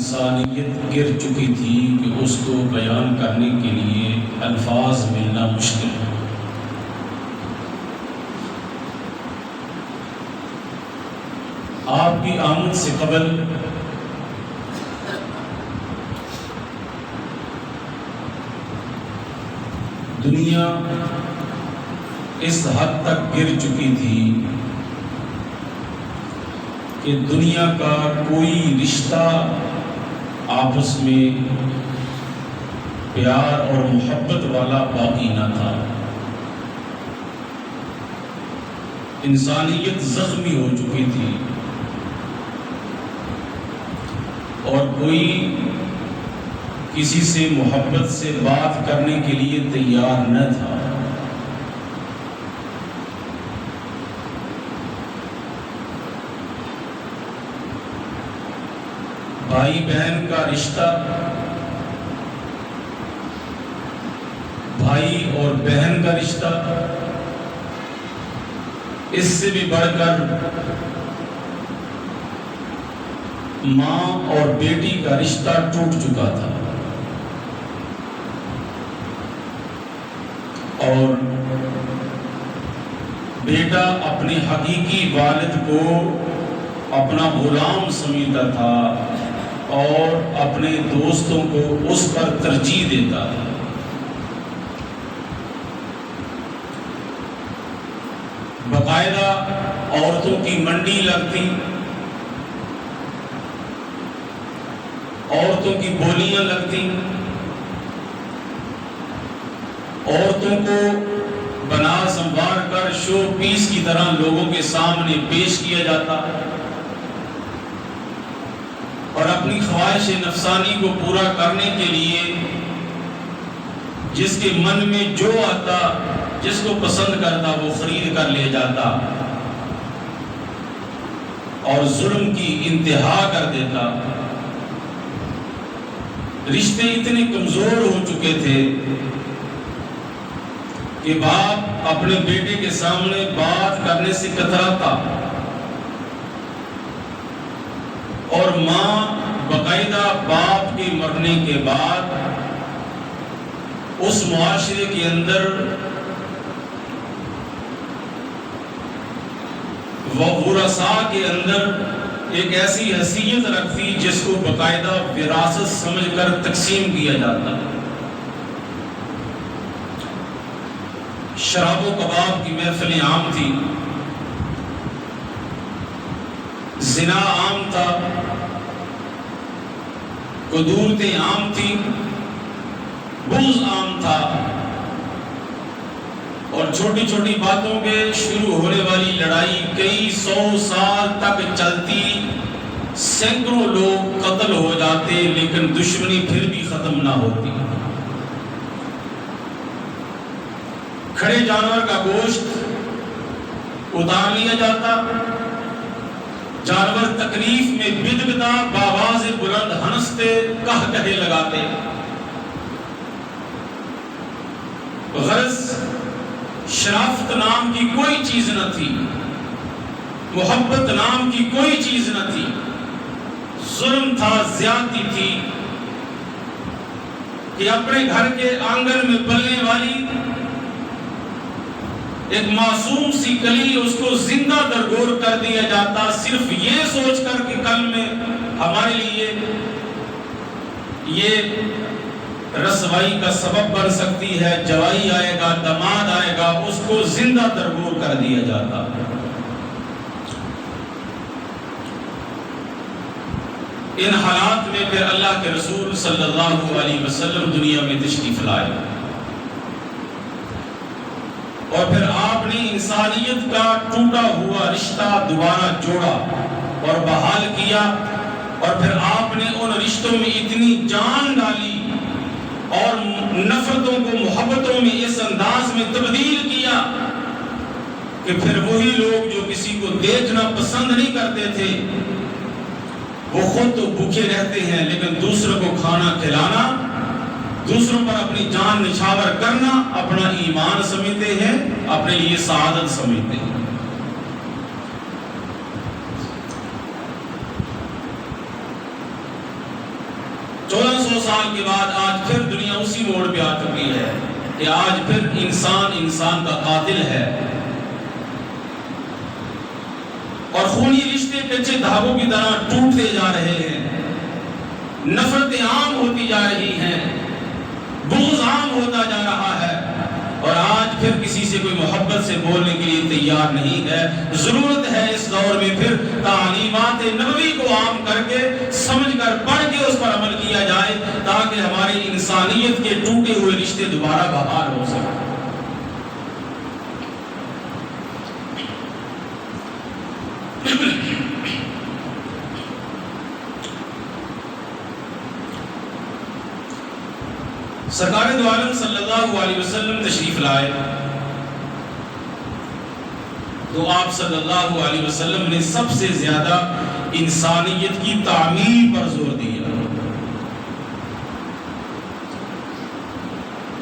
انسانیت گر چکی تھی کہ اس کو بیان کرنے کے لیے الفاظ ملنا مشکل ہے۔ آپ کی آمد سے قبل دنیا اس حد تک گر چکی تھی کہ دنیا کا کوئی رشتہ آپس میں پیار اور محبت والا باقی نہ تھا۔ انسانیت زخمی ہو چکی تھی اور کوئی کسی سے محبت سے بات کرنے کے لیے تیار نہ تھا۔ بھائی بہن کا رشتہ، بھائی اور بہن کا رشتہ، اس سے بھی بڑھ کر ماں اور بیٹی کا رشتہ ٹوٹ چکا تھا، اور بیٹا اپنے حقیقی والد کو اپنا غلام سمجھتا تھا اور اپنے دوستوں کو اس پر ترجیح دیتا تھا۔ باقاعدہ عورتوں کی منڈی لگتی، عورتوں کی بولیاں لگتی، عورتوں کو بنا سنوار کر شو پیس کی طرح لوگوں کے سامنے پیش کیا جاتا، اور اپنی خواہش نفسانی کو پورا کرنے کے لیے جس کے من میں جو آتا، جس کو پسند کرتا، وہ خرید کر لے جاتا اور ظلم کی انتہا کر دیتا۔ رشتے اتنے کمزور ہو چکے تھے کہ باپ اپنے بیٹے کے سامنے بات کرنے سے کتراتا، اور ماں باقاعدہ باپ کے مرنے کے بعد اس معاشرے کے اندر ورثاء کے اندر ایک ایسی حیثیت رکھتی جس کو باقاعدہ وراثت سمجھ کر تقسیم کیا جاتا۔ شراب و کباب کی محفلیں عام تھی، زنا عام تھا، قدورتیں عام تھی، بغض عام تھا، اور چھوٹی چھوٹی باتوں پہ شروع ہونے والی لڑائی کئی 100 سال تک چلتی، سینکڑوں لوگ قتل ہو جاتے، لیکن دشمنی پھر بھی ختم نہ ہوتی۔ کھڑے جانور کا گوشت اتار لیا جاتا، جانور تکلیف میں بدبدا، بآواز بلند ہنستے، قہقہے لگاتے۔ غرض شرافت نام کی کوئی چیز نہ تھی، محبت نام کی کوئی چیز نہ تھی، ظلم تھا، زیادتی تھی کہ اپنے گھر کے آنگن میں پلنے والی ایک معصوم سی کلی، اس کو زندہ درگور کر دیا جاتا، صرف یہ سوچ کر کہ کل میں ہمارے لیے یہ رسوائی کا سبب بن سکتی ہے، جوائی آئے گا، داماد آئے گا، اس کو زندہ درگور کر دیا جاتا۔ ان حالات میں پھر اللہ کے رسول صلی اللہ علیہ وسلم دنیا میں تشریف لائے، اور پھر آپ نے انسانیت کا ٹوٹا ہوا رشتہ دوبارہ جوڑا اور بحال کیا، اور پھر آپ نے ان رشتوں میں اتنی جان ڈالی اور نفرتوں کو محبتوں میں اس انداز میں تبدیل کیا کہ پھر وہی لوگ جو کسی کو دیکھنا پسند نہیں کرتے تھے، وہ خود تو بھوکے رہتے ہیں، لیکن دوسروں کو کھانا کھلانا، دوسروں پر اپنی جان نچھاور کرنا اپنا ایمان سمجھتے ہیں، اپنے لیے سعادت سمجھتے ہیں۔ 1400 سال کے بعد آج پھر دنیا اسی موڑ پہ آ چکی ہے کہ آج پھر انسان کا قاتل ہے، اور خونی رشتے کچے دھاگوں کی طرح ٹوٹتے جا رہے ہیں، نفرتیں عام ہوتی جا رہی ہیں، بغض عام ہوتا جا رہا ہے، اور آج پھر کسی سے کوئی محبت سے بولنے کے لیے تیار نہیں ہے۔ ضرورت ہے اس دور میں پھر تعلیمات نبوی کو عام کر کے، سمجھ کر، پڑھ کے اس پر عمل کیا جائے، تاکہ ہماری انسانیت کے ٹوٹے ہوئے رشتے دوبارہ بحال ہو سکیں۔ سرکار دو عالم صلی اللہ علیہ وسلم تشریف لائے تو آپ صلی اللہ علیہ وسلم نے سب سے زیادہ انسانیت کی تعمیر پر زور دیا،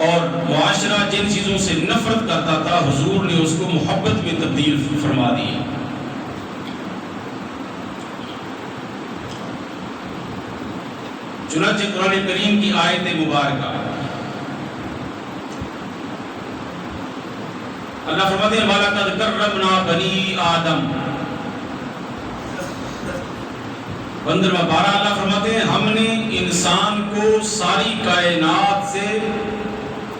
اور معاشرہ جن چیزوں سے نفرت کرتا تھا حضور نے اس کو محبت میں تبدیل فرما دیا۔ چنانچہ قرآن کریم کی آیت مبارکہ اللہ فرماتے ہیں وَلَقَدْ كَرَّمْنَا بَنِي آدم، 15واں پارہ اللہ فرماتے ہیں ہم نے انسان کو ساری کائنات سے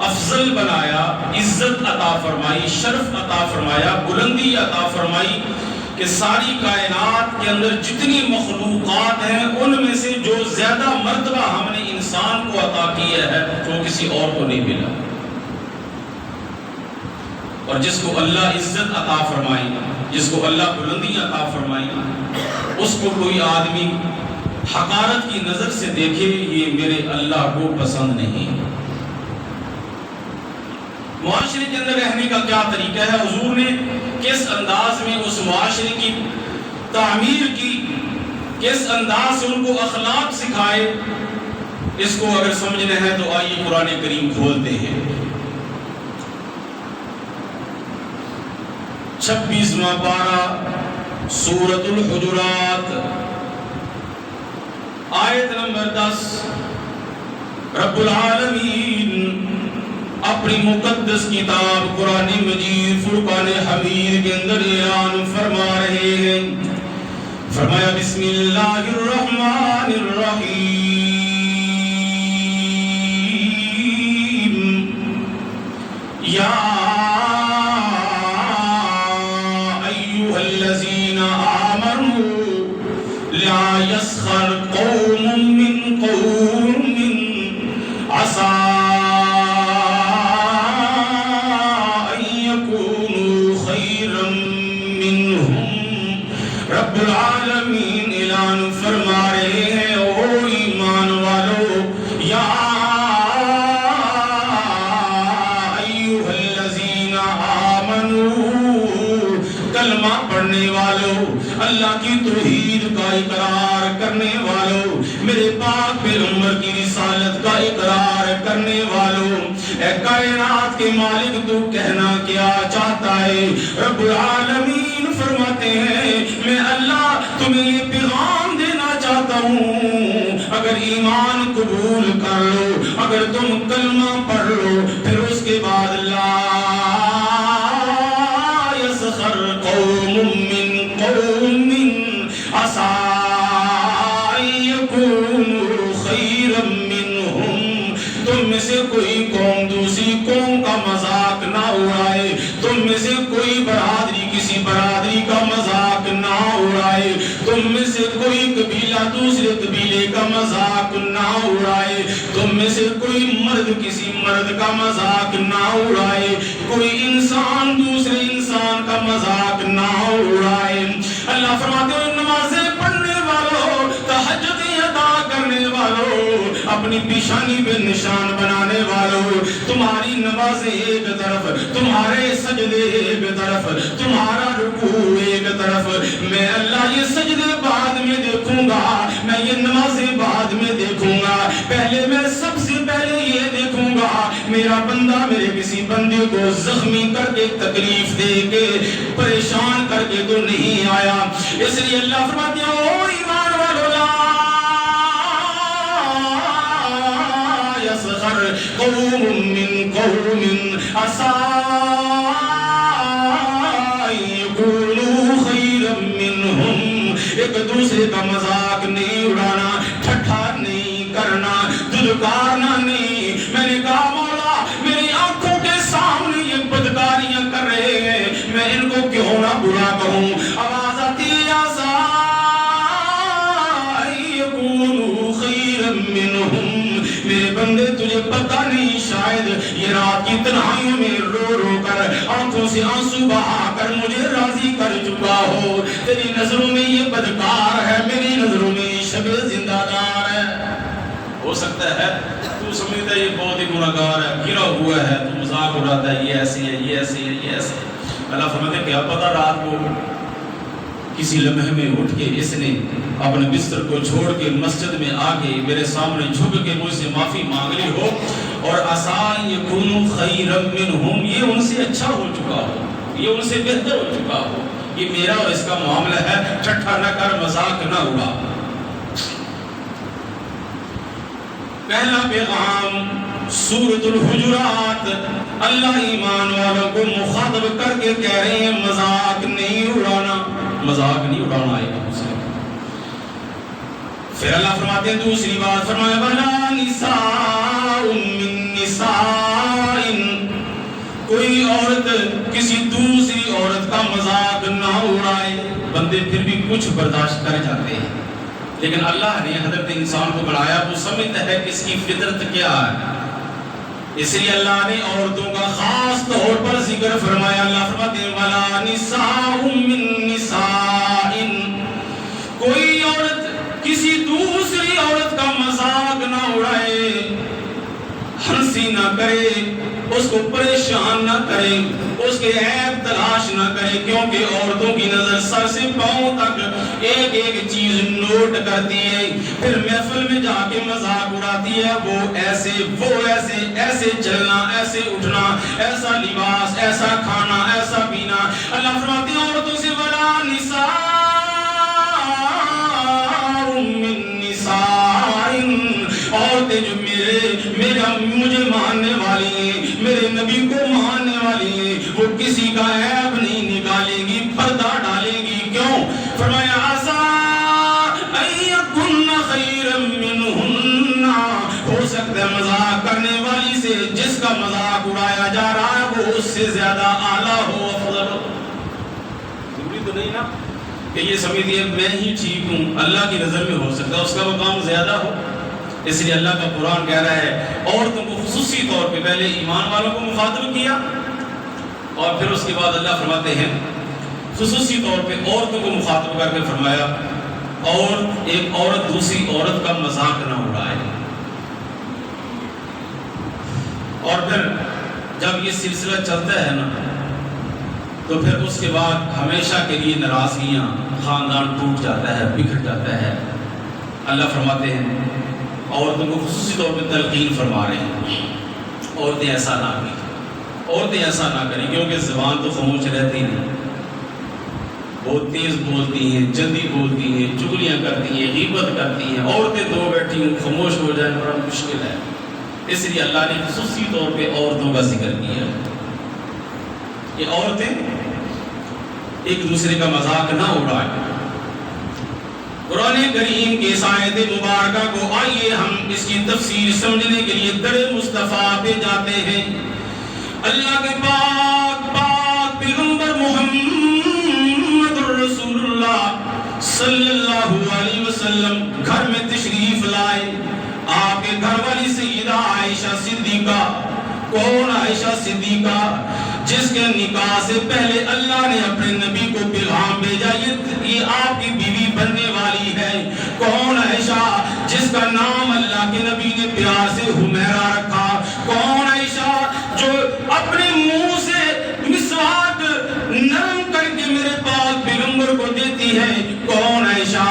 افضل بنایا، عزت عطا فرمائی، شرف عطا فرمایا، بلندی عطا فرمائی، کہ ساری کائنات کے اندر جتنی مخلوقات ہیں ان میں سے جو زیادہ مرتبہ ہم نے انسان کو عطا کیا ہے وہ کسی اور کو نہیں ملا۔ اور جس کو اللہ عزت عطا فرمائی، جس کو اللہ بلندی عطا فرمائی، اس کو کوئی آدمی حقارت کی نظر سے دیکھے یہ میرے اللہ کو پسند نہیں۔ معاشرے کے اندر رہنے کا کیا طریقہ ہے، حضور نے کس انداز میں اس معاشرے کی تعمیر کی، کس انداز سے ان کو اخلاق سکھائے، اس کو اگر سمجھنا ہے تو آئیے قرآن کریم کھولتے ہیں۔ 26واں پارہ سورۃ الحجرات آیت نمبر 10، رب العالمین اپنی مقدس کتاب قرآن مجید فرقان حمید کے اندر اعلان فرما رہے ہیں، فرمایا بسم اللہ الرحمن الرحیم، یا ایھا الذین آمنوا لا یسخر قوم من قوم عسى رب العالمین اعلان فرما رہے ہیں او ایمان والو، یا ایھا الذین آمنو، کلمہ پڑھنے والو، اللہ کی توحید کا اقرار کرنے والو، میرے پاک پیغمبر کی رسالت کا اقرار کرنے والو، اے کائنات کے مالک تو کہنا کیا چاہتا ہے؟ رب العالمین فرماتے ہیں میں اللہ تمہیں یہ پیغام دینا چاہتا ہوں، اگر ایمان قبول کر لو، اگر تم کلمہ پڑھ لو، پھر اس کے بعد لا یسخر قوم من قوم عسى ان یکونوا خیرا منہم، تم میں سے کوئی قوم دوسری قوم کا مذاق نہ اڑائے، تم میں سے کوئی برادری کسی برادری کا مذاق نہ اڑائے، تم میں سے کوئی قبیلہ دوسرے قبیلے کا مذاق نہ اڑائے، تم میں سے کوئی مرد کسی مرد کا مذاق نہ اڑائے، کوئی انسان دوسرے انسان کا مذاق نہ اڑائے۔ اللہ فرماتے ہیں نمازیں پڑھنے والوں، تہجدیں ادا کرنے والوں، اپنی پیشانی پہ نشان بنانے والوں، تمہاری نمازیں ایک طرف، تمہارے سجدے ایک طرف، تمہارا رکوع ایک طرف، میں اللہ یہ سجدے بعد میں دیکھوں گا، میں یہ نمازیں بعد میں دیکھوں گا، پہلے میں سب سے پہلے یہ دیکھوں گا میرا بندہ میرے کسی بندے کو زخمی کر کے تکلیف دے کے پریشان کر کے تو نہیں آیا۔ اس لیے اللہ فرماتے ہیں او ایمان والو لا يسخر قوم من قوم عسى يكونوا خيرا منهم. ایک دوسرے کا مذاق نہیں اڑانا، ٹھٹھا نہیں کرنا، دھدکارنا نہیں. میں نے کہا مولا میری آنکھوں کے سامنے یہ بدکاریاں کر رہے ہیں، میں ان کو کیوں نہ برا کہوں. آواز آتی ہے میرے بندے تجھے پتہ نہیں شاید یہ رات کی تنہائیوں میں رو رو کر آنکھوں سے آنسو بہا کر مجھے راضی کر چکا ہو. تیری نظروں میں یہ بدکار ہے، میری نظروں میں یہ شب زندہ دار ہے. ہو سکتا ہے تو سمجھتا ہے یہ بہت ہی گناہگار ہے، گرا ہوا ہے، تو مذاق اڑاتا ہے یہ ایسے ہے یہ ایسے ہے یہ ایسے ہے. اللہ فرماتے ہیں کیا پتہ رات کو کسی لمحے میں اٹھ کے اس نے اپنے بستر کو چھوڑ کے مسجد میں آ کے میرے سامنے جھک کے مجھ سے معافی مانگ لی ہو اور عسى يكونوا خيرا منهم، یہ ان سے اچھا ہو چکا ہو، یہ ان سے بہتر ہو چکا ہو. یہ میرا اور اس کا معاملہ ہے، ٹھٹھا نہ کر، مذاق نہ اڑا. پہلا پیغام سورۃ الحجرات، اللہ ایمان والوں کو مخاطب کر کے کہہ رہے ہیں مذاق نہیں اڑانا، مذاق نہیں اڑانا ہے. پھر اللہ فرماتے ہیں دوسری بات فرمایا وَلَا نِسَاءٌ مِّن نِّسَاءٍ، کوئی عورت کسی دوسری عورت کا مذاق نہ اڑائے. بندے پھر بھی کچھ برداشت کر جاتے ہیں، لیکن اللہ نے حضرت انسان کو بنایا وہ سمجھتا ہے کہ اس کی فطرت کیا ہے، اس لیے اللہ نے عورتوں کا خاص طور پر ذکر فرمایا. اللہ فرماتے ہیں وَلَا نِسَاءٌ مِّن نِّسَاءٍ، کوئی عورت کسی دوسری عورت کا مذاق نہ اڑائے، ہنسی نہ کرے، اس کو پریشان نہ کرے، اس کے عیب تلاش نہ کرے، کیونکہ عورتوں کی نظر سر سے پاؤں تک ایک ایک چیز نوٹ کرتی ہے. پھر محفل میں جا کے مذاق اڑاتی ہے، وہ ایسے ایسے چلنا، ایسے اٹھنا، ایسا لباس، ایسا کھانا، ایسا پینا. اللہ فرماتے ہیں عورتوں سے وَلَا نِسَاءٌ مِّن نِّسَاءٍ، عورتیں جو مجھے ماننے والی ہیں، میرے نبی کو ماننے والی ہیں، وہ کسی کا عیب نہیں نکالیں گی، پردہ ڈالیں گی. کیوں؟ فرمایا عَسَىٰ أَن يَكُنَّ خَيْرًا مِّنْهُنَّ، ہو سکتا ہے مذاق کرنے والی سے جس کا مذاق اڑایا جا رہا ہے وہ اس سے زیادہ اعلیٰ ہو، افضل ہو. ضروری تو نہیں نا کہ یہ سمجھتی ہے میں ہی ٹھیک ہوں، اللہ کی نظر میں ہو سکتا ہے اس کا مقام زیادہ ہو. اس لیے اللہ کا قرآن کہہ رہا ہے عورتوں کو خصوصی طور پہ پہلے ایمان والوں کو مخاطب کیا اور پھر اس کے بعد اللہ فرماتے ہیں خصوصی طور پہ عورتوں کو مخاطب کر کے فرمایا اور ایک عورت دوسری عورت کا مذاق نہ اڑائے. اور پھر جب یہ سلسلہ چلتا ہے نا تو پھر اس کے بعد ہمیشہ کے لیے ناراضگیاں، خاندان ٹوٹ جاتا ہے، بکھر جاتا ہے. اللہ فرماتے ہیں عورتوں کو خصوصی طور پہ تلقین فرما رہے ہیں عورتیں ایسا نہ کریں، عورتیں ایسا نہ کریں، کیونکہ زبان تو خاموش رہتی نہیں، بہت تیز بولتی ہیں، جلدی بولتی ہیں، چگلیاں کرتی ہیں، غیبت کرتی ہیں. عورتیں دو بیٹھی ہوں خاموش ہو جائیں بڑا مشکل ہے. اس لیے اللہ نے خصوصی طور پہ عورتوں کا ذکر کیا کہ عورتیں ایک دوسرے کا مذاق نہ اڑائیں. قرآن کریم کی اس آیت مبارکہ کو آئیے ہم اس کی تفسیر سمجھنے کے لیے در مصطفیٰ پہ جاتے ہیں. اللہ کے پاک پیغمبر محمد رسول اللہ صلی اللہ علیہ وسلم گھر میں تشریف لائے. آپ کے گھر والی سیدہ عائشہ صدیقہ. کون عائشہ صدیقہ؟ جس کے نکاح سے پہلے اللہ نے اپنے نبی کو پیغام بھیجا یہ آپ کی بیوی بننے والی ہے. کون عائشہ؟ جس کا نام اللہ کے نبی نے پیار سے حمیرہ رکھا. کون عائشہ جو اپنے منہ سے مسواک نرم کر کے میرے پاک پیغمبر کو دیتی ہے. کون عائشہ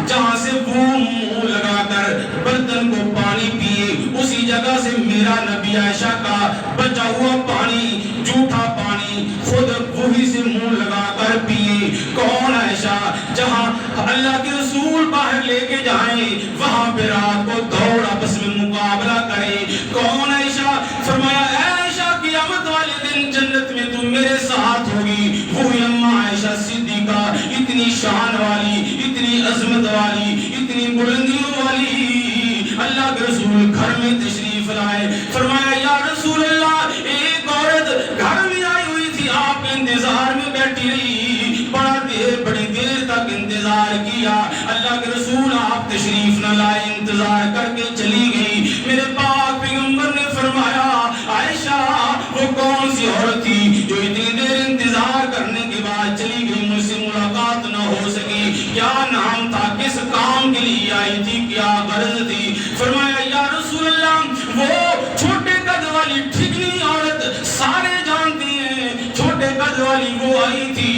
جہاں سے وہ منہ لگا کر برتن کو پانی پیے اسی جگہ سے میرا نبی عائشہ کا بچا ہوا پانی، جھوٹا پانی خود وہی سے منہ لگا کر پیے. کون عائشہ جہاں اللہ کے رسول باہر لے کے جائیں وہاں پہ رات کو دوڑ آپس میں مقابلہ کرے. انتظار کر کے چلی گئی. میرے پاک پیغمبر نے فرمایا عائشہ وہ کون سی عورت تھی جو اتنی دیر انتظار کرنے کے بعد چلی گئی, مجھ سے ملاقات نہ ہو سکی, کیا نام تھا, کس کام کے لیے آئی تھی, کیا غرض تھی؟ فرمایا یا رسول اللہ وہ چھوٹے قد والی ٹھگنی عورت سارے جانتے ہیں, چھوٹے قد والی وہ آئی تھی.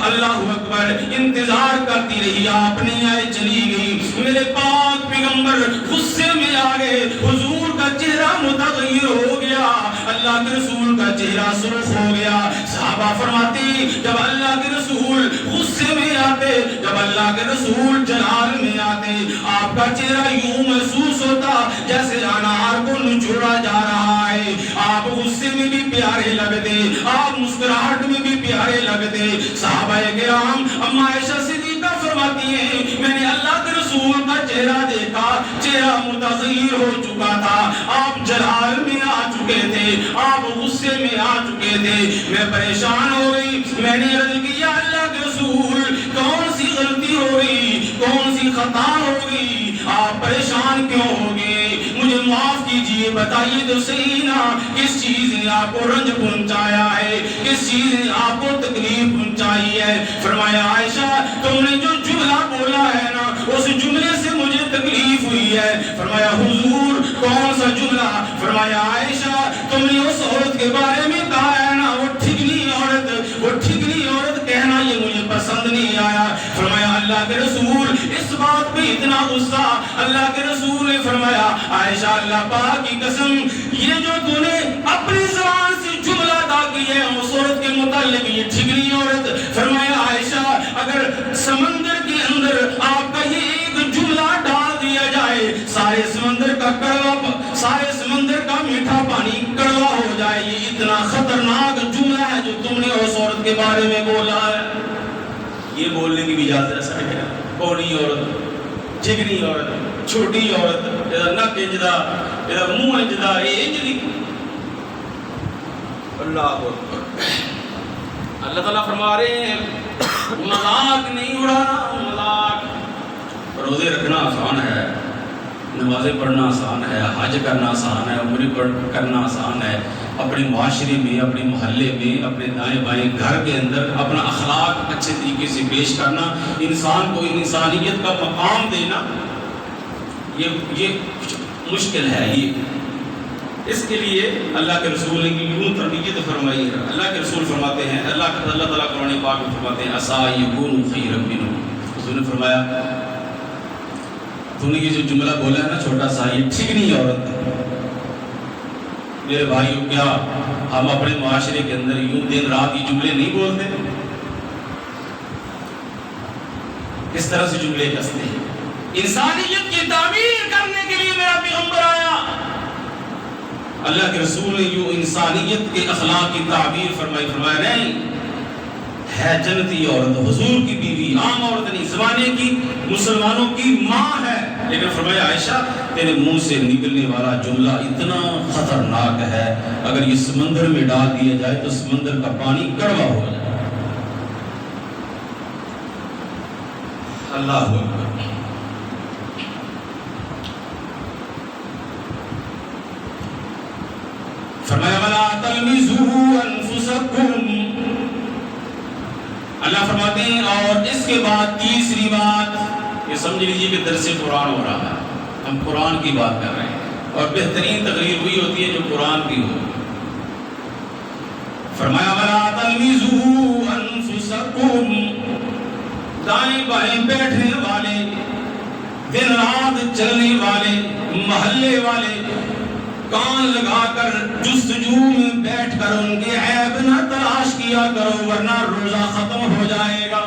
اللہ اکبر, انتظار کرتی رہی, آپ نہیں آئے, چلی گئی. میرے پاک پیغمبر غصے میں آ گئے, حضور کا چہرہ متغیر ہو گیا, اللہ کے رسول کا چہرہ سرخ ہو گیا. صحابہ فرماتے جب اللہ کے رسول غصے میں آتے, جب اللہ کے رسول جلال میں آتے, آپ کا چہرہ یوں محسوس ہوتا جیسے انار کو نچوڑا جا رہا ہے. آپ غصے میں بھی پیارے لگتے, آپ مسکراہٹ میں بھی پیارے لگتے. صحابہ کرام اما عائشہ صدیقہ فرماتی ہیں میں نے اللہ کے رسول کا چہرہ دیکھا, چہرہ متغیر ہو چکا تھا, آپ جلال میں آ چکے تھے, آپ غصے میں آ چکے تھے. میں پریشان ہو گئی, میں نے عرض کیا اللہ کے رسول کون سی غلطی ہو گئی, کون سی خطا ہو گئی, آپ پریشان کیوں ہو گئے, مجھے معاف کیجئے, بتائیے تو صحیح نا کس چیز نے آپ کو رنج پہنچایا ہے, کس چیز نے آپ کو تکلیف پہنچائی ہے. فرمایا عائشہ تم نے جو جملہ بولا ہے نا اس جملے سے مجھے تکلیف ہوئی ہے. فرمایا حضور کون سا جملہ؟ فرمایا عائشہ تم نے اس عورت کے بارے میں کہا ہے نا وہ ٹھگنی عورت, وہ ٹھگنی عورت کہنا یہ مجھے پسند نہیں آیا. فرمایا اللہ کے رسول اس بات پہ اتنا غصہ, اللہ کے رسول نے فرمایا عائشہ اللہ پاک کی قسم یہ جو تو نے اپنی زبان سے جملہ ادا کی ہے اس عورت کے متعلق یہ ٹھگنی عورت. فرمایا عائشہ اگر سمندر کے اندر آپ کا یہ ایک جملہ ڈال دیا جائے سارے سمندر کا کڑوا, سارے سمندر کا میٹھا پانی کڑوا ہو جائے. یہ اتنا خطرناک جملہ ہے جو تم نے اس عورت کے بارے میں بولا ہے. یہ بولنے کی بھی اجازت ہے, بوڑھی عورت, جگری عورت, چھوٹی عورت, ادھر نک انجدا, ادھر منہ انجدا, یہ انجدی. اللہ اللہ تعالیٰ فرما رہے ہیں مذاق نہیں اڑانا, مذاق. روزے رکھنا آسان ہے, نمازیں پڑھنا آسان ہے, حج کرنا آسان ہے, عمرہ کرنا آسان ہے. اپنے معاشرے میں, اپنے محلے میں, اپنے دائیں بائیں گھر کے اندر اپنا اخلاق اچھے طریقے سے پیش کرنا, انسان کو انسانیت کا مقام دینا, یہ مشکل ہے. یہ اس کے لیے اللہ کے رسول نے یوں تربیت فرمائی ہے. اللہ کے رسول فرماتے ہیں, اللہ تعالیٰ قرآن پاک میں فرماتے ہیں عسیٰ یکون خیرا منہم. حضور نے فرمایا تو نے یہ جو جملہ بولا ہے نا چھوٹا سا, یہ ٹھگنی عورت ہے. میرے بھائیو کیا ہم اپنے معاشرے کے اندر یوں دن رات یہ جملے نہیں بولتے؟ اس طرح سے جملے کستے ہیں. انسانیت کی تعمیر کرنے کے لیے میرا پیغمبر آیا, اللہ کے رسول نے یوں انسانیت کے اخلاق کی تعبیر فرمائی. فرمایا نہیں ہے جنتی عورت, حضور کی بیوی, عام عورت نہیں, زمانے کی مسلمانوں کی ماں ہے. لیکن فرمایا عائشہ تیرے منہ سے نکلنے والا جملہ اتنا خطرناک ہے, اگر یہ سمندر میں ڈال دیا جائے تو سمندر کا پانی کڑوا ہو جائے. اللہ اکبر. فرمایا وَلَا تَلْمِزُوا أَنفُسَكُمْ. اللہ فرماتے ہیں اور اس کے بعد تیسری بات, یہ سمجھ لیجیے کہ درس قرآن ہو رہا ہے, ہم قرآن کی بات کر رہے ہیں, اور بہترین تقریر وہی ہوتی ہے جو قرآن کی ہو. فرمایا وَلَا تَلْمِزُوا أَنفُسَكُمْ. دائیں بائیں بیٹھنے والے, دن رات چلنے والے, محلے والے, کان لگا کر جستجو میں بیٹھ کر ان کے عیب نہ تلاش کیا کرو ورنہ روزہ ختم ہو جائے گا.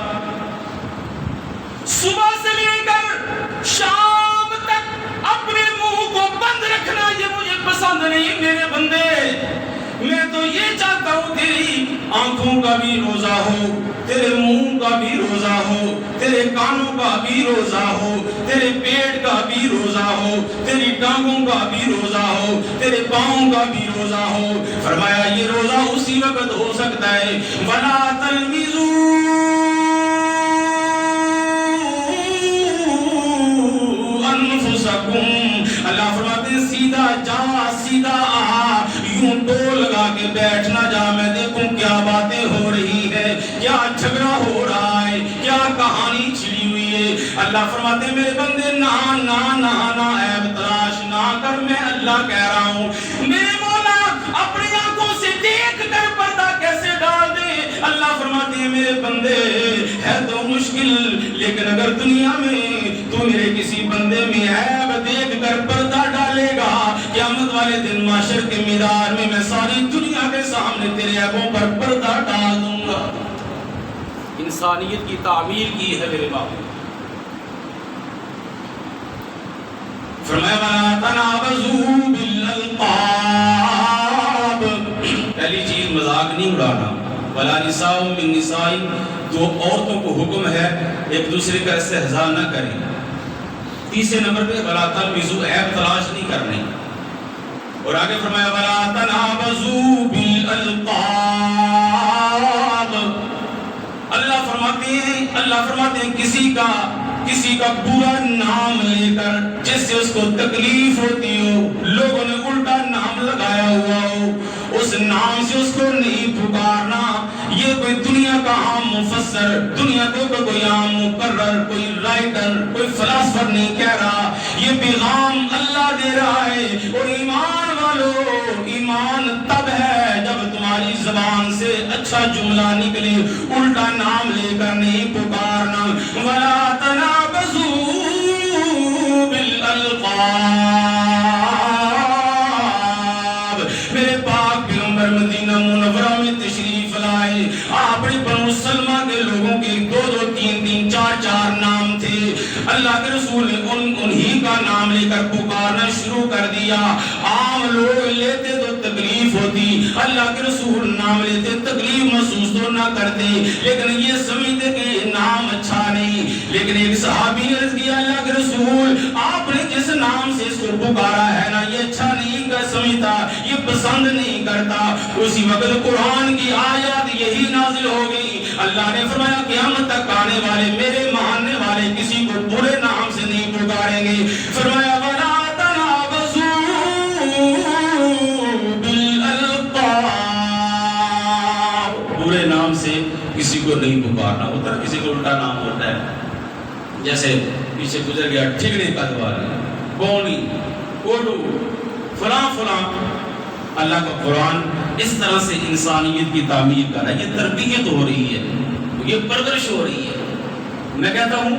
صبح سے لے کر شام تک اپنے منہ کو بند رکھنا یہ مجھے پسند نہیں میرے بندے. میں تو یہ چاہتا ہوں تیری آنکھوں کا بھی روزہ ہو, تیرے منہ کا بھی روزہ ہو, تیرے کانوں کا بھی روزہ ہو, تیرے پیٹ کا بھی روزہ ہو, تیری ٹانگوں کا بھی روزہ ہو, تیرے پاؤں کا بھی روزہ ہو. فرمایا یہ روزہ اسی وقت ہو سکتا ہے. وَلَا تَلْمِزُوا أَنفُسَكُمْ رؤوسکم، اللہ فرماتے ہیں سیدھا جا سیدھا آ، یوں ٹول لگا کے بیٹھ نہ جا، میں دیکھوں کیا باتیں ہو رہی ہے، کیا جھگڑا ہو رہا ہے، کیا کہانی چھڑی ہوئی ہے۔ اللہ فرماتے ہیں میرے بندے نہ عیب تلاش نہ کر، میں اللہ کہہ رہا ہوں۔ میرے مولا اپنی آنکھوں سے دیکھ کر پردہ کیسے ڈال دے؟ اللہ فرماتے ہیں میرے بندے ہے تو مشکل، لیکن اگر دنیا میں تو میرے کسی بندے میں عیب دیکھ کر پردہ ڈالے گا، قیامت والے دن محشر کے میدان میں ساری دنیا کے سامنے تیرے عیبوں پر پردہ ڈال دوں گا۔ انسانیت کی تعمیر کی ہے میرے باپ۔ فرمایا وَلَا تَنَابَزُوا بِالْأَلْقَابِ، پہلی چیز مذاق نہیں اڑانا۔ وَلَا نِسَاءٌ مِّن نِسَاءٍ، جو عورتوں کو حکم ہے ایک دوسرے کا استہزاء نہ کریں۔ تیسرے نمبر پہ وَلَا تَلْمِزُوا، عیب تلاش نہیں کرنے۔ اور آگے فرمایا وَلَا تَنَابَزُوا بِالْأَلْقَابِ، اللہ فرماتے ہیں کسی کا برا نام لے کر جس سے اس کو تکلیف ہوتی ہو، لوگوں نے الٹا نام لگایا ہوا ہو، اس نام سے اس کو نہیں پکارنا۔ یہ کوئی دنیا کا عام مفسر، دنیا کو کوئی عام مقرر، کوئی رائٹر، کوئی فلاسفر نہیں کہہ رہا، یہ پیغام اللہ دے رہا ہے۔ اور ایمان والو، ایمان تب ہے جب تمہاری زبان سے اچھا جملہ نکلے، الٹا نام لے کر نہیں پکارنا۔ وَلَا تَنَابَزُوا بِالْأَلْقَابِ، میرے پاک پیغمبر مدینہ منورہ میں تشریف لائے، آپ نے بنو سلمہ کے لوگوں کے 2 3 4 نام تھے، اللہ کے رسول نے انہی کا نام لے کر پکارنا شروع کر دیا۔ عام لوگ لیتے تو تکلیف ہوتی، اللہ کے رسول نام لیتے تکلیف محسوس تو نہ کرتے، لیکن یہ سمجھتے کہ یہ نام اچھا نہیں۔ لیکن ایک صحابی نے عرض کیا اللہ کے رسول آپ نے جس نام سے اس کو پکارا ہے نا، یہ اچھا نہیں کر سمجھتا، یہ پسند نہیں کرتا۔ اسی وقت قرآن کی آیات یہی نازل ہو گئی، اللہ نے فرمایا قیامت تک آنے والے میرے ماننے والے کسی کو برے نام سے نہیں پکاریں گے۔ فرمایا وَلَا تَنَابَزُوا بِالْأَلْقَابِ، برے نام سے کسی کو نہیں پکارنا ہوتا، کسی کو الٹا نام ہوتا ہے، جیسے پیچھے گزر گیا ٹھگنے کا دوارا، بونی، کوڈو، فلاں۔ اللہ کا قرآن اس طرح سے انسانیت کی تعمیر کر رہا ہے، یہ تربیت ہو رہی ہے، یہ پرورش ہو رہی ہے۔ میں کہتا ہوں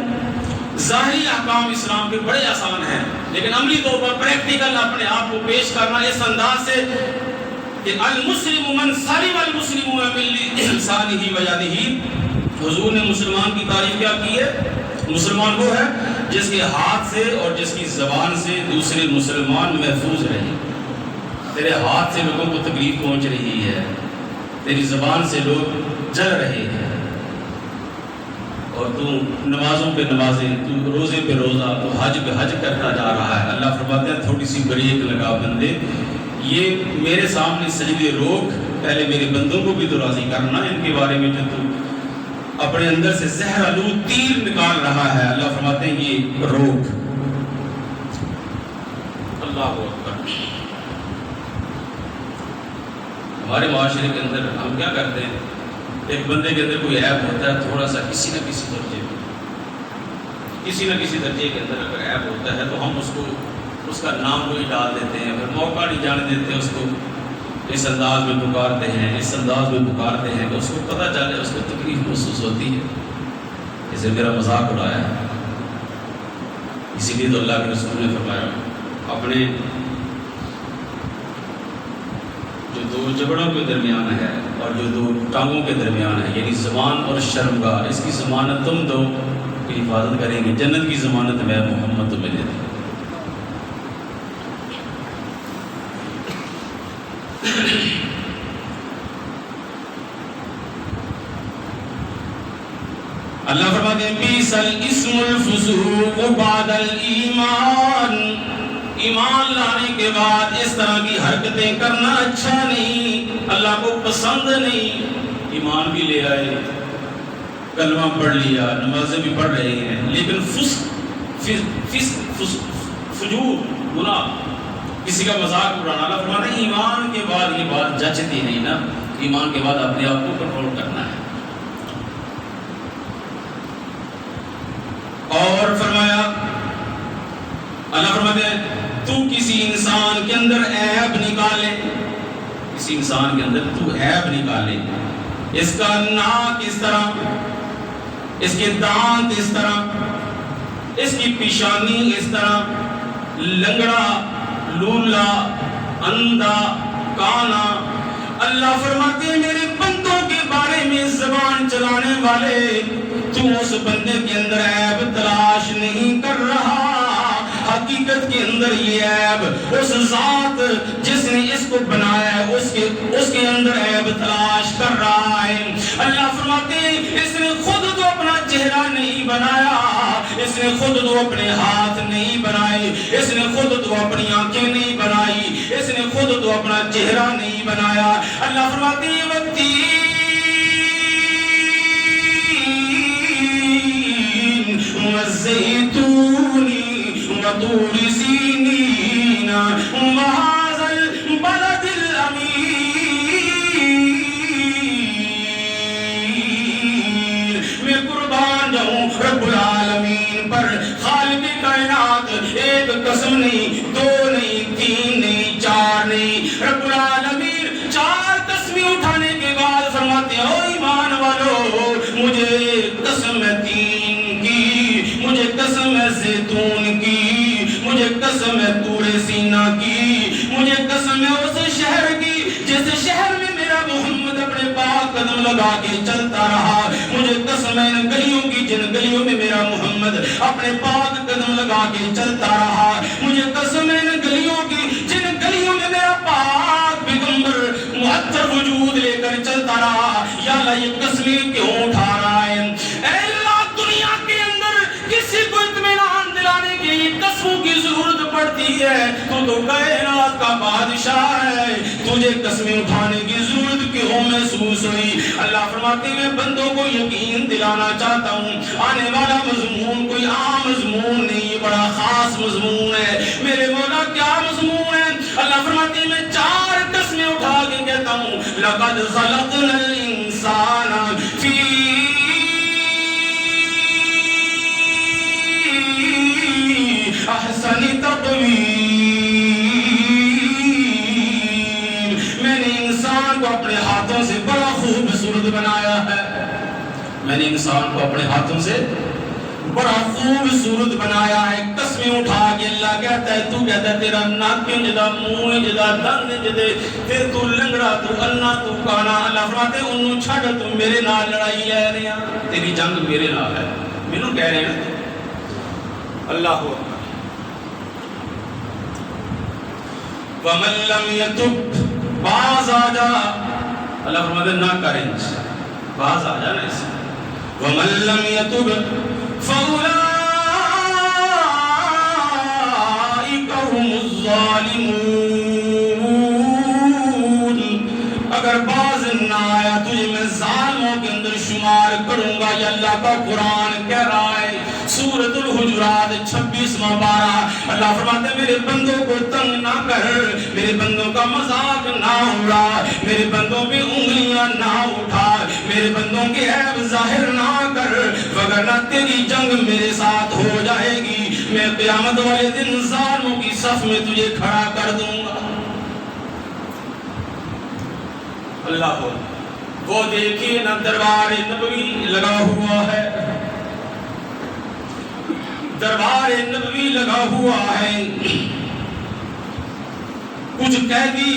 ظاہری احکام اسلام کے بڑے آسان ہیں، لیکن عملی طور پر پریکٹیکل اپنے آپ کو پیش کرنا اس انداز سے کہ المسلم من سلم المسلمون من لسانہ ویدہ، حضور نے مسلمان کی تعریف کیا کی ہے؟ مسلمان وہ ہے جس کے ہاتھ سے اور جس کی زبان سے دوسرے مسلمان محفوظ رہے۔ تیرے ہاتھ سے لوگوں کو تکلیف پہنچ رہی ہے، تیری زبان سے لوگ جل رہے ہیں، اور تو نمازوں پہ نمازیں، تو روزے پہ روزہ، تو حج پہ حج کرتا جا رہا ہے۔ اللہ فرماتے ہیں تھوڑی سی بریک لگا بندے، یہ میرے سامنے سجدے روک، پہلے میرے بندوں کو بھی تو راضی کرنا، ان کے بارے میں جو تو اپنے اندر سے زہر آلود تیر نکال رہا ہے، اللہ فرماتے ہیں یہ روک۔ اللہ اکبر۔ ہمارے معاشرے کے اندر ہم کیا کرتے ہیں، ایک بندے کے اندر کوئی عیب ہوتا ہے تھوڑا سا، کسی نہ کسی درجے کے اندر اگر عیب ہوتا ہے تو ہم اس کا نام کوئی ڈال دیتے ہیں، پھر موقع نہیں جانے دیتے، اس کو اس انداز میں پکارتے ہیں کہ اس کو پتہ چلے، اس کو تکلیف محسوس ہوتی ہے، اسے میرا مذاق اڑایا ہے۔ اسی لیے تو اللہ کے رسول نے فرمایا اپنے جو 2 جبڑوں کے درمیان ہے اور جو 2 ٹانگوں کے درمیان ہے، یعنی زبان اور شرمگاہ، اس کی ضمانت تم دو کی حفاظت کریں گے، جنت کی ضمانت میں محمد تمہیں دے دوں۔ اللہ فرماتے ہیں بیس الاسم الفسوق بعد الایمان، ایمان لانے کے بعد اس طرح کی حرکتیں کرنا اچھا نہیں، اللہ کو پسند نہیں۔ ایمان بھی لے آئے، کلمہ پڑھ لیا، نمازیں بھی پڑھ رہے ہیں، لیکن فجور گناہ کسی کا مذاق اڑانا. اللہ فرماتا ہے ایمان کے بعد یہ بات جچتی نہیں نا. ایمان کے بعد اپنے آپ کو کنٹرول کرنا ہے. اور فرمایا اللہ فرماتے ہیں تو کسی انسان کے اندر عیب نکالے, کسی انسان کے اندر تو عیب نکالے, اس کا ناک اس طرح, اس کے دانت اس طرح, اس کی پیشانی اس طرح, لنگڑا, لولا, اندھا, کانا. اللہ فرماتے ہیں میرے بندوں کے بارے میں زبان چلانے والے تو اس بندے کے اندر عیب تلاش نہیں کر رہا. حقیقت کے اندر یہ عیب اس ذات جس نے اس کو بنایا ہے اس کے اندر عیب تلاش کر رہا ہے. اللہ فرماتے ہیں اس نے خود تو اپنا چہرہ نہیں بنایا, اس نے خود تو اپنے ہاتھ نہیں بنائے, اس نے خود تو اپنی آنکھیں نہیں بنائی, اس نے خود تو اپنا چہرہ نہیں بنایا. اللہ فرماتے ہیں والزيتون وطور سينين وهذا البلد الأمين. میں قربان جاؤں رب العالمین پر, خالق کائنات, ایک قسم نہیں, دو نہیں, تین نہیں, چار نہیں, رب العالمین چار قسمیں اٹھانے کے بعد فرماتے ہیں او ایمان والو مجھے قسم ہے تین کی, مجھے قسم ہے زیتون کی, مجھے قسم ہے طور سینا کی, مجھے قسم ہے اس شہر کی جس شہر میں میرا محمد اپنے پاک قدم لگا کے چلتا رہا, مجھے قسم ہے ان گلیوں کی جن گلیوں میں میرا محمد اپنے پاک قدم لگا کے چلتا رہا, مجھے قسم ہے ان گلیوں کی جن گلیوں میں میرا پاک پیغمبر معطر وجود لے کر چلتا رہا. یا اللہ یہ قسمیں کیوں اٹھا رہا ہے؟ اے اللہ دنیا کے اندر کسی کو اطمینان دلانے کے لیے قسموں کی ضرورت پڑتی ہے, تو کائنات کا بادشاہ ہے, تجھے قسمیں اٹھانے کی ضرورت کیوں محسوس ہوئی؟ اللہ فرماتے ہیں میں بندوں کو یقین دلانا چاہتا ہوں آنے والا مضمون کوئی عام مضمون نہیں, بڑا خاص مضمون ہے. میرے مولا کیا مضمون ہے؟ اللہ فرماتے ہیں میں چار قسمیں اٹھا کے کہتا ہوں لقد خلقنا الانسان فی احسن تقویم. میں نے انسان کو اپنے ہاتھوں سے بڑا خوبصورت بنایا ہے, میں نے انسان کو اپنے ہاتھوں سے بڑا خوبصورت بنایا ہے. قسمیں اٹھا کے اللہ کہتا ہے تو کہتا ہے تیرا ناک جدا, منہ جدا, دند جدے, پھر تو لنگڑا, تو اللہ, تو کانا. اللہ فرماتے ہیں انہوں چھڑ تم میرے نال لڑائی لے رہے ہیں, تیری جنگ میرے نال ہے, مینوں کہہ رہے ہیں اللہ ہو. وَمَن لَّمْ يَتُبْ باز آ جا, اللہ فرماتے نہ کریں, باز آ جا نا اس. وَمَن لَّمْ يَتُبْ فَأُولَٰئِكَ هُمُ الظَّالِمُونَ. اگر باز نہ آیا تجھے میں ظالموں کے اندر شمار کروں گا. یہ اللہ کا قرآن کہہ رہا ہے سورۃ الحجرات 26واں پارہ. اللہ فرماتے ہیں میرے بندوں کو تنگ نہ کر, میرے بندوں کا مذاق نہ اڑا, میرے بندوں پہ انگلیاں نہ اٹھا, میرے بندوں کے عیب ظاہر نہ کر, وگرنہ تیری جنگ میرے ساتھ ہو جائے گی. میں قیامت والے دن ظالموں کی صف میں تجھے کھڑا کر دوں گا. اللہ ہو وہ دیکھیے نا دربار نبوی لگا ہوا ہے, دربار نبوی لگا ہوا ہے. کچھ قیدی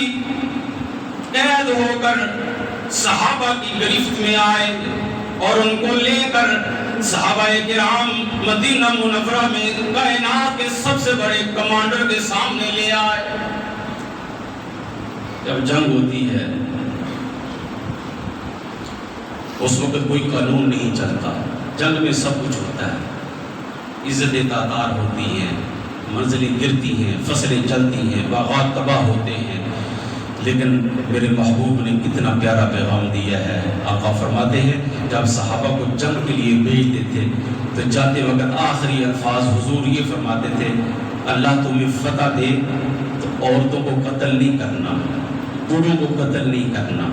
قید ہو کر صحابہ کی گرفت میں آئے اور ان کو لے کر صحابہ کرام مدینہ منورہ میں کائنات کے سب سے بڑے کمانڈر کے سامنے لے آئے. جب جنگ ہوتی ہے اس وقت کوئی قانون نہیں چلتا, جنگ میں سب کچھ ہوتا ہے, عزتیں تاتار ہوتی ہیں, منزلیں گرتی ہیں, فصلیں جلتی ہیں, باغات تباہ ہوتے ہیں. لیکن میرے محبوب نے کتنا پیارا پیغام دیا ہے. آقا فرماتے ہیں جب صحابہ کو جنگ کے لیے بھیجتے تھے تو جاتے وقت آخری الفاظ حضور یہ فرماتے تھے اللہ تمہیں فتح دے تو عورتوں کو قتل نہیں کرنا، بوڑھوں کو قتل نہیں کرنا،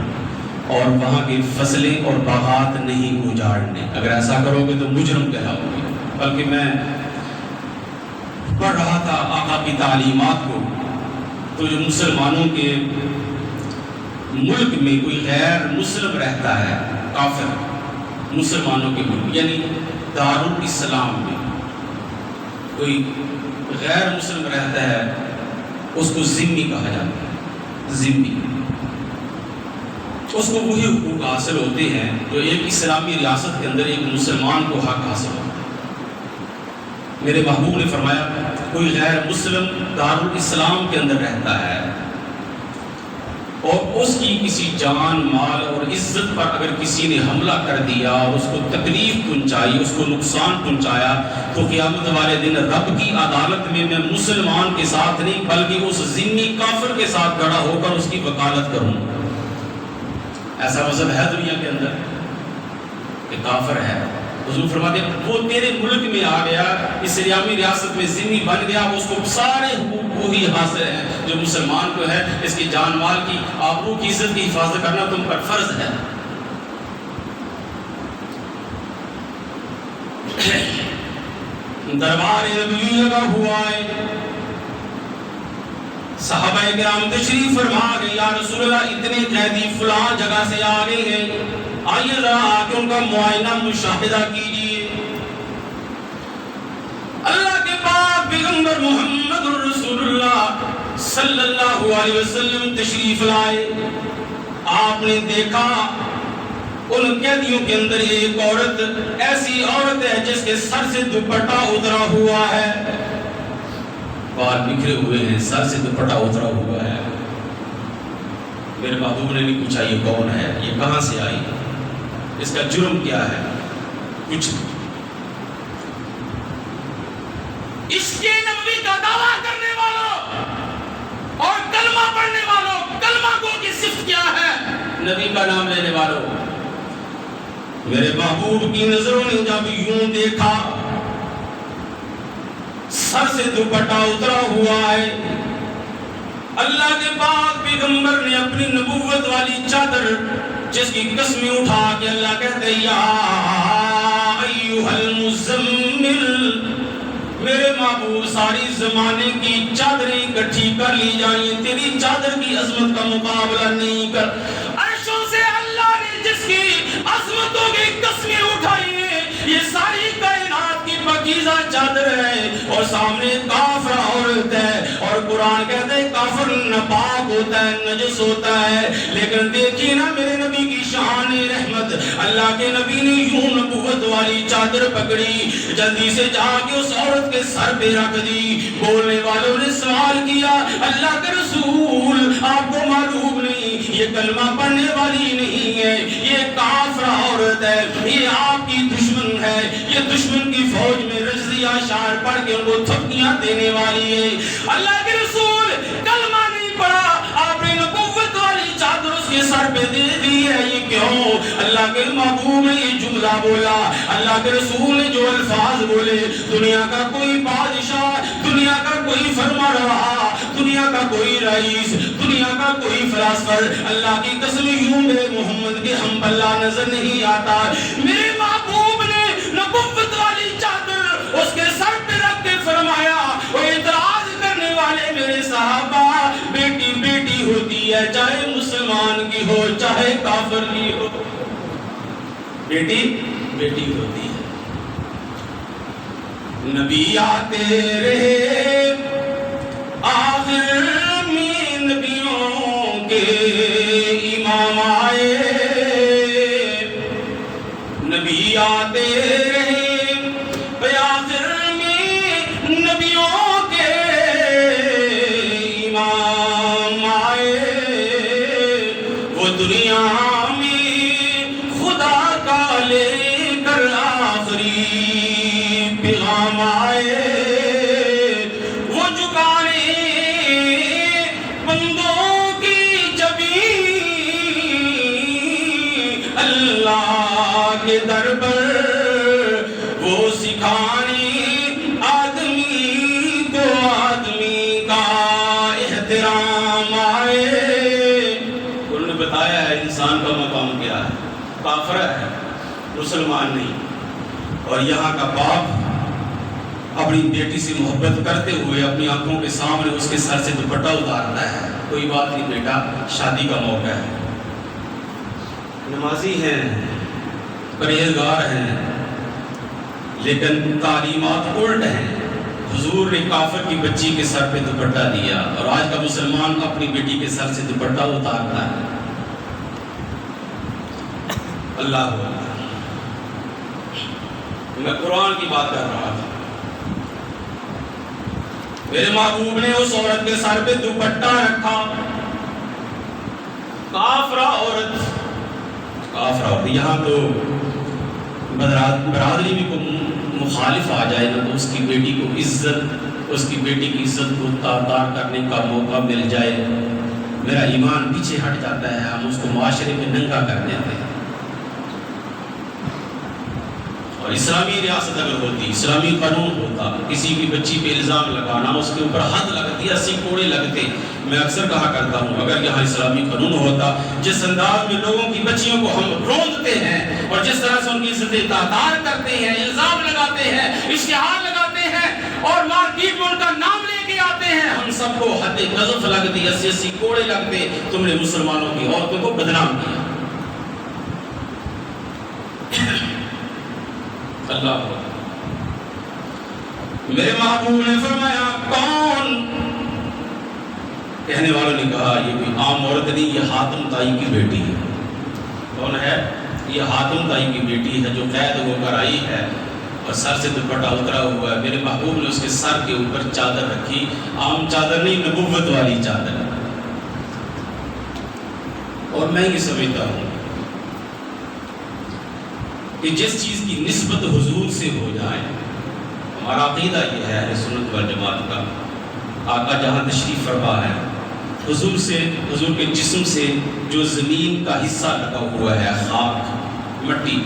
اور وہاں کی فصلیں اور باغات نہیں اجاڑنے، اگر ایسا کرو گے تو مجرم کہلاؤ گے۔ بلکہ میں پڑھ رہا تھا آقا کی تعلیمات کو، تو جو مسلمانوں کے ملک میں کوئی غیر مسلم رہتا ہے، کافر مسلمانوں کے ملک یعنی دارالاسلام میں کوئی غیر مسلم رہتا ہے، اس کو ذمہ کہا جاتا ہے، ذمہ۔ اس کو وہی حقوق حاصل ہوتے ہیں جو ایک اسلامی ریاست کے اندر ایک مسلمان کو حق حاصل ہوتا ہے۔ میرے محبوب نے فرمایا کوئی غیر مسلم دارالاسلام کے اندر رہتا ہے اور اس کی کسی جان مال اور عزت پر اگر کسی نے حملہ کر دیا اور اس کو تکلیف پہنچائی، اس کو نقصان پہنچایا، تو قیامت والے دن رب کی عدالت میں مسلمان کے ساتھ نہیں بلکہ اس ذمہ کافر کے ساتھ کھڑا ہو کر اس کی وکالت کروں۔ ایسا مذہب ہے دنیا کے اندر کہ کافر ہے، حضور فرماتے ہیں وہ تیرے ملک میں آ گیا، اسلامی ریاست میں ذمہ بن گیا، اس کو سارے حقوق وہی حاصل ہیں جو مسلمان کو ہے، اس کی جان مال کی آبرو کی عزت کی حفاظت کرنا تم پر فرض ہے۔ دربار نبی لگا ہوا ہے، صحابہ کرام تشریف فرما گئے، یا رسول اللہ اتنے قیدی فلاں جگہ سے آ گئے ہیں، آئیے ذرا آ کے ان کا معائنہ مشاہدہ کیجیے۔ اللہ کے پاک پیغمبر محمد رسول اللہ صلی اللہ علیہ وسلم تشریف لائے، آپ نے دیکھا ان قیدیوں کے اندر ایک عورت، ایسی عورت ہے جس کے سر سے دوپٹہ اترا ہوا ہے، بال بکھرے ہوئے ہیں، سر سے دوپٹہ اترا ہوا ہے۔ میرے محبوب نے بھی پوچھا یہ کون ہے، یہ کہاں سے آئی، اس کا جرم کیا ہے؟ کچھ عشق نبوی کا دعویٰ کرنے والوں اور کلمہ پڑھنے والوں، کلمہ گو کی صفت کیا ہے؟ نبی کا نام لینے والوں۔ میرے محبوب کی نظروں نے جب یوں دیکھا، سر سے دوپٹہ اترا ہوا ہے، اللہ کے پاک پیغمبر نے اپنی نبوت والی چادر جس کی قسمیں اٹھا کے اللہ کہتے یا ایھا المزمل، میرے محبوب ساری زمانے کی چادریں اکٹھی کر لی جائیں، تیری چادر کی عظمت کا مقابلہ نہیں کر۔ عرشوں سے اللہ نے جس کی عظمتوں کی قسمیں اٹھائی ہیں، یہ ساری کائنات کی پاکیزہ چادر ہے، اور سامنے کافر عورت ہے، اور قرآن کہتے ہیں کافر ناپاک ہوتا ہے، نجس ہوتا ہے، لیکن دیکھیے نا میرے نبی کی شان رحمت، اللہ کے نبی نے یوں نبوت والی چادر پکڑی، جلدی سے جا کے اس عورت کے سر پہ رکھ دی۔ بولنے والوں نے سوال کیا اللہ کے رسول آپ کو معلوم نہیں یہ کلمہ پڑھنے والی نہیں ہے، یہ کافر عورت ہے، یہ آپ کی دشمن ہے، یہ دشمن کی فوج میں رجزی اشعار پڑھ کے ان کو تھپکیاں دینے والی ہے۔ اللہ کے رسول کلمہ نہیں پڑھا، آپ نے نبوت والی چادر اس کے سر پہ دے دی ہے، یہ کیوں؟ اللہ کے محبوب نے یہ جملہ بولا، اللہ کے رسول نے جو الفاظ بولے، دنیا کا کوئی بادشاہ، دنیا کا کوئی فرما رہا، دنیا کا کوئی رئیس، دنیا کا کوئی فلاسفر اللہ کی قسم یوں میرے محمد کے ہم پلہ نظر نہیں آتا۔ میرے محبوب نے نبوت والی چادر اس کے سر پہ رکھ کے فرمایا، وہ اعتراض کرنے والے میرے صحابہ، بیٹی بیٹی ہوتی ہے، چاہے مسلمان کی ہو چاہے کافر کی ہو، بیٹی بیٹی ہوتی ہے۔ نبی آتے رہے آخر میں نبیوں کے امام آئے، نبی آتے رہے آخر میں نبیوں کے امام آئے، وہ دنیا میں خدا کا لے کر آخری پیغام آئے، وہ جھکانے بندوں کی جبیں اللہ کے در پر، وہ سکھانے آدمی کو احترام آئے. انہوں نے بتایا ہے انسان کا مقام کیا ہے. کافر ہے, مسلمان نہیں. اور یہاں کا باپ اپنی بیٹی سے محبت کرتے ہوئے اپنی آنکھوں کے سامنے اس کے سر سے دوپٹہ اتارتا ہے. کوئی بات نہیں بیٹا, شادی کا موقع ہے. نمازی ہیں, پرہیزگار ہیں, لیکن تعلیمات الٹ ہیں. حضور نے کافر کی بچی کے سر پہ دوپٹہ دیا, اور آج کا مسلمان اپنی بیٹی کے سر سے دوپٹہ اتارتا ہے. اللہ اکبر. میں قرآن کی بات کر رہا تھا. میرے محبوب نے اس عورت کے سر پہ دوپٹہ رکھا. کافرہ عورت, کافرہ عورت. یہاں تو برادری میں کوئی مخالف آ جائے نا تو اس کی بیٹی کو عزت, اس کی بیٹی کی عزت کو تار کرنے کا موقع مل جائے, میرا ایمان پیچھے ہٹ جاتا ہے. ہم اس کو معاشرے میں ننگا کر دیتے ہیں. اور اسلامی ریاست اگر ہوتی, اسلامی قانون ہوتا, کسی کی بچی پہ الزام لگانا, اس کے اوپر حد لگتی, 80 کوڑے لگتے. میں اکثر کہا کرتا ہوں اگر یہاں اسلامی قانون ہوتا, جس انداز میں لوگوں کی بچیوں کو ہم روندتے ہیں اور جس طرح سے ان کی عزتیں تاطار کرتے ہیں, الزام لگاتے ہیں, اشتہار لگاتے ہیں اور مارکیٹ میں ان کا نام لے کے آتے ہیں, ہم سب کو حد قذف لگتی, 80 کوڑے لگتے. تم نے مسلمانوں کی عورتوں کو بدنام کیا. اللہ. میرے محبوب نے فرمایا کون؟ کہنے والوں نے کہا یہ کوئی عام عورت نہیں, یہ حاتم تائی کی بیٹی ہے. کون ہے؟ یہ حاتم تائی کی بیٹی ہے جو قید ہو کر آئی ہے اور سر سے دوپٹہ اترا ہوا ہے. میرے محبوب نے اس کے سر کے اوپر چادر رکھی, عام چادر نہیں, نبوت والی چادر. اور میں یہ سمجھتا ہوں کہ جس چیز کی نسبت حضور سے ہو جائے, ہمارا عقیدہ یہ ہے اہل سنت والجماعت کا, آقا جہاں تشریف فرما ہے, حضور سے, حضور کے جسم سے جو زمین کا حصہ لگا ہوا ہے, خاک, مٹی,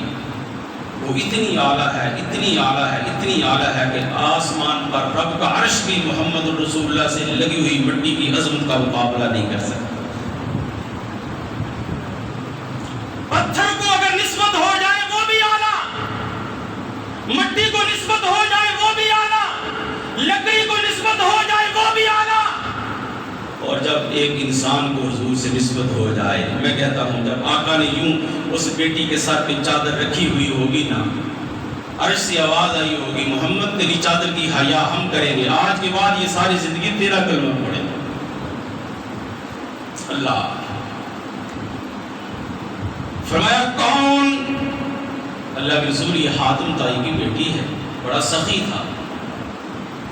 وہ اتنی اعلیٰ ہے, اتنی اعلیٰ ہے, اتنی اعلیٰ ہے کہ آسمان پر رب کا عرش بھی محمد الرسول اللہ سے لگی ہوئی مٹی کی عظمت کا مقابلہ نہیں کر سکتا. پتھر کو اگر نسبت ہو جائے وہ بھی اعلیٰ, مٹی کو نسبت ہو جائے وہ بھی اعلیٰ, لکڑی کو نسبت ہو جائے وہ بھی اعلیٰ. اور جب ایک انسان کو حضور سے نسبت ہو جائے, میں کہتا ہوں جب آقا نے یوں اس بیٹی کے سر پہ چادر رکھی ہوئی ہوگی نا, عرش سے آواز آئی ہوگی محمد تیری چادر کی حیا ہم کریں گے, آج کے بعد یہ ساری زندگی تیرا کلمہ پڑھے. اللہ. فرمایا کون؟ اللہ کے رسول یہ حاتم تائی کی بیٹی ہے, بڑا سخی تھا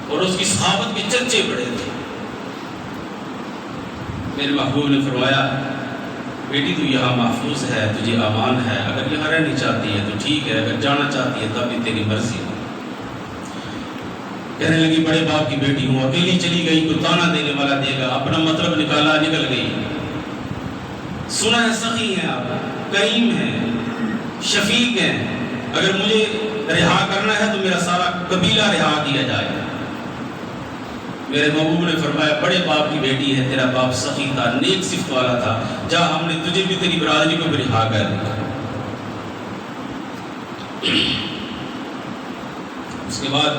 اور اس کی سخاوت کے چرچے بڑے تھے. میرے محبوب نے فرمایا بیٹی تو یہاں محفوظ ہے, تجھے امان ہے, اگر یہاں رہنی چاہتی ہے تو ٹھیک ہے, اگر جانا چاہتی ہے تب بھی تیری مرضی ہو. کہنے لگی بڑے باپ کی بیٹی ہوں, اکیلی چلی گئی, کوئی تانا دینے والا دے گا, اپنا مطلب نکالا, نکل گئی. سنا ہے سخی ہیں آپ, کریم ہیں, شفیق ہیں, اگر مجھے رہا کرنا ہے تو میرا سارا قبیلہ رہا کیا جائے. میرے محبوب نے فرمایا بڑے باپ کی بیٹی ہے, تیرا باپ سخی تھا, نیک صفت والا تھا, جا ہم نے تجھے بھی تیری برادری کو بھی رہا کر دیا. اس کے بعد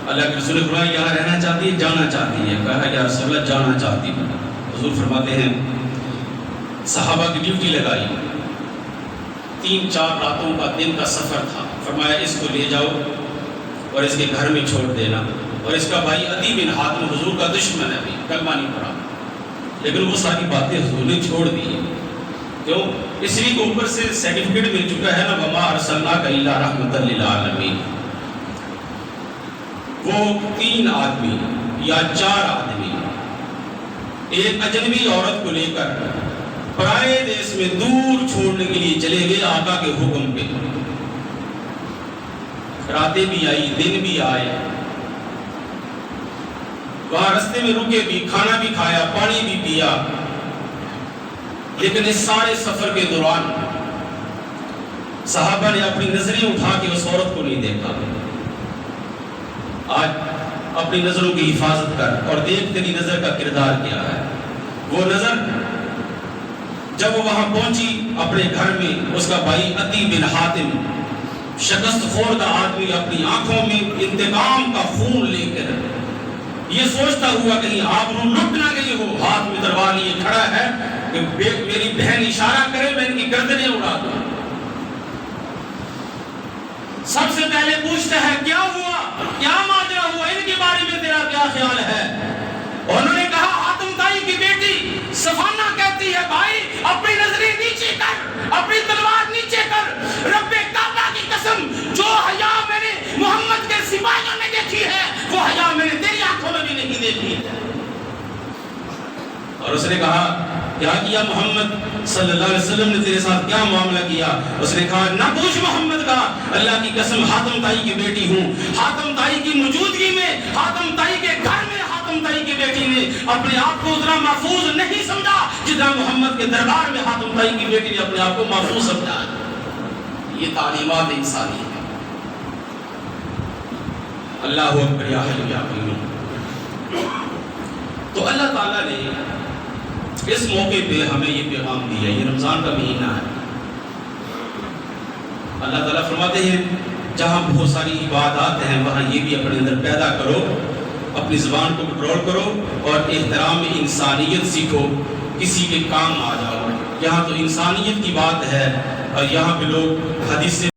اللہ کے رسول نے فرمایا یہاں رہنا چاہتی ہے, جانا چاہتی ہے؟ کہا یا رسول اللہ جانا چاہتی ہوں. حضور فرماتے ہیں صحابہ کی ڈیوٹی لگائی, 3-4 راتوں کا دن کا سفر تھا. فرمایا اس کو لے جاؤ اور اس کے گھر میں چھوڑ دینا, اور اس کا بھائی عدی بن حاتم حضور کا دشمن ہے, ابھی کلمہ نہیں پڑھا, لیکن وہ ساری باتیں حضور نے چھوڑ دی. کیوں؟ اس لیے کہ اوپر سے سرٹیفکیٹ مل چکا ہے نا, وما ارسلناک الا رحمۃ للعالمین. وہ 3 آدمی یا 4 آدمی ایک اجنبی عورت کو لے کر پرائے دیش میں دور چھوڑنے کے لیے چلے گئے آقا کے حکم پہ. راتیں بھی آئی, دن بھی آئے, وہاں رستے میں رکے بھی, کھانا بھی کھایا, پانی بھی پیا, لیکن اس سارے سفر کے دوران صحابہ نے اپنی نظریں اٹھا کے اس عورت کو نہیں دیکھا. آج اپنی نظروں کی حفاظت کر اور دیکھ تیری نظر کا کردار کیا ہے. وہ نظر جب وہ وہاں پہنچی اپنے گھر میں، اس کا بھائی عدی بن حاتم شکست خوردہ آدمی اپنی آنکھوں میں انتقام کا خون لے کر یہ سوچتا ہوا کہیں آبرو لٹ نہ گئی ہو، ہاتھ میں تلوار لیے کھڑا ہے کہ میری بہن اشارہ کرے میں ان کی گردنیں اڑا دوں۔ سب سے پہلے پوچھتا ہے کیا ہوا، کیا ماجرا ہوا، ان کے بارے میں تیرا کیا خیال ہے؟ انہوں نے کہا حاتم طائی کی بیٹی صفانہ کہتی ہے بھائی اپنی نظریں نیچے کر، اپنی تلوار نیچے کر، رب کعبہ کی قسم جو حیا میں نے محمد کے سپاہیوں نے دیکھی ہے وہ حیا میں نے تیری آنکھوں میں بھی نہیں دیکھی۔ اور اس نے کہا کیا کیا محمد صلی اللہ علیہ وسلم نے تیرے ساتھ کیا معاملہ کیا؟ اس نے کہا نہ پوچھ محمد کا، اللہ کی قسم حاتم طائی کی بیٹی ہوں، حاتم طائی کی موجودگی میں، حاتم طائی کے گھر میں حاتم طائی کی بیٹی نے اپنے آپ کو اتنا محفوظ نہیں سمجھا جتنا محمد کے دربار میں حاتم طائی کی بیٹی نے اپنے آپ کو محفوظ سمجھا۔ یہ تعلیمات انسانی ہے۔ اللہ اکبر یا حی یا قیوم۔ تو اللہ تعالیٰ نے اس موقع پہ ہمیں یہ پیغام دیا، یہ رمضان کا مہینہ ہے۔ اللہ تعالیٰ فرماتے ہیں جہاں بہت ساری عبادات ہیں وہاں یہ بھی اپنے اندر پیدا کرو، اپنی زبان کو کنٹرول کرو اور احترام انسانیت سیکھو، کسی کے کام آ جاؤ۔ یہاں تو انسانیت کی بات ہے اور یہاں پہ لوگ حدیث سے